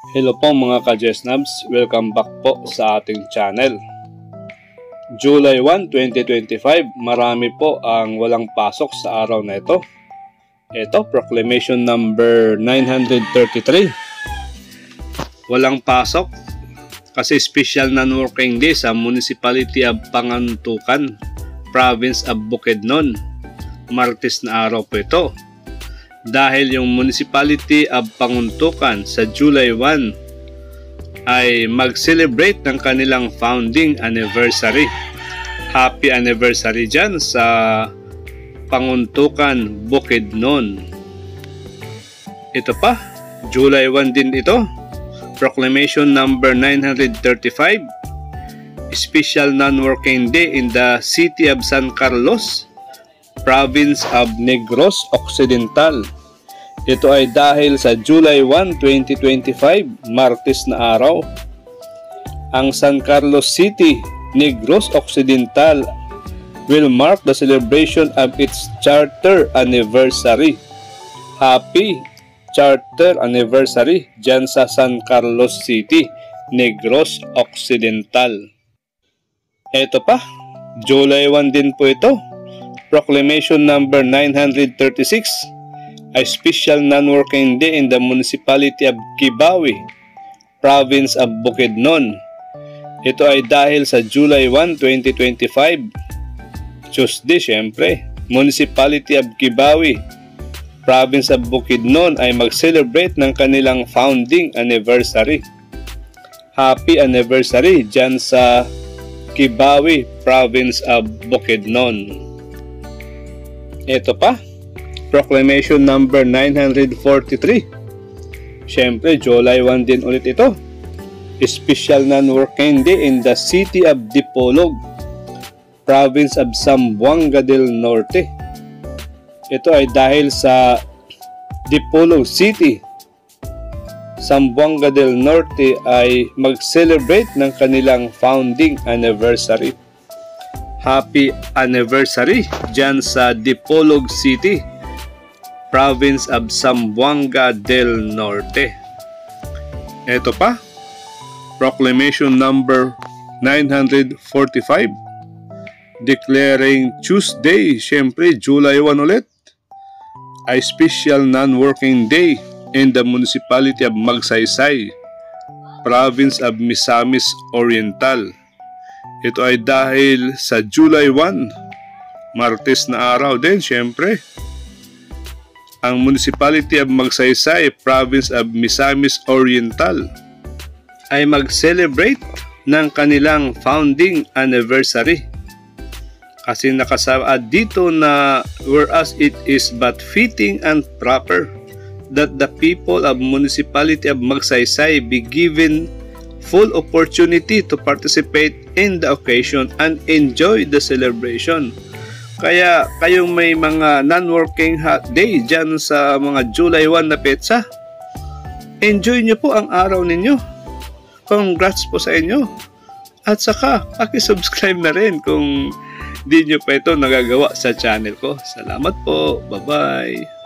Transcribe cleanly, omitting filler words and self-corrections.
Hello po mga ka-Jesnabs, welcome back po sa ating channel. July 1, 2025, marami po ang walang pasok sa araw na ito. Ito, proclamation number 933. Walang pasok kasi special non-working day sa Municipality of Pangantukan, Province of Bukidnon. Martes na araw po ito. Dahil yung Municipality of Pangantukan sa July 1 ay mag-celebrate ng kanilang founding anniversary. Happy anniversary dyan sa Pangantukan, Bukidnon. Ito pa, July 1 din ito. Proclamation number 935. Special non-working day in the city of San Carlos, Province of Negros Occidental. Ito ay dahil sa July 1, 2025, Martes na araw. Ang San Carlos City, Negros Occidental will mark the celebration of its charter anniversary. Happy charter anniversary dyan sa San Carlos City, Negros Occidental. Ito pa, July 1 din po ito. Proclamation number 936, a special non-working day in the Municipality of Kibawe, Province of Bukidnon. Ito ay dahil sa July 1, 2025, Tuesday syempre, Municipality of Kibawe, Province of Bukidnon ay mag-celebrate ng kanilang founding anniversary. Happy anniversary dyan sa Kibawe, Province of Bukidnon. Ito pa, proclamation number 943. Siyempre, July 1 din ulit ito. Special non-working day in the city of Dipolog, Province of Zamboanga del Norte. Ito ay dahil sa Dipolog City, Zamboanga del Norte ay mag-celebrate ng kanilang founding anniversary. Happy anniversary dyan sa Dipolog City, Province of Zamboanga del Norte. Ito pa, proclamation number 945, declaring Tuesday, syempre July 1 ulit, a special non-working day in the Municipality of Magsaysay, Province of Misamis Oriental. Ito ay dahil sa July 1, Martes na araw din, syempre. Ang Municipality of Magsaysay, Province of Misamis Oriental ay mag-celebrate ng kanilang founding anniversary. Kasi nakasama dito na whereas it is but fitting and proper that the people of Municipality of Magsaysay be given full opportunity to participate in the occasion and enjoy the celebration. Kaya kayong may mga non-working day dyan sa mga July 1 na petsa, enjoy nyo po ang araw ninyo. Congrats po sa inyo. At saka, pakisubscribe na rin kung di nyo pa ito nagagawa sa channel ko. Salamat po. Bye-bye.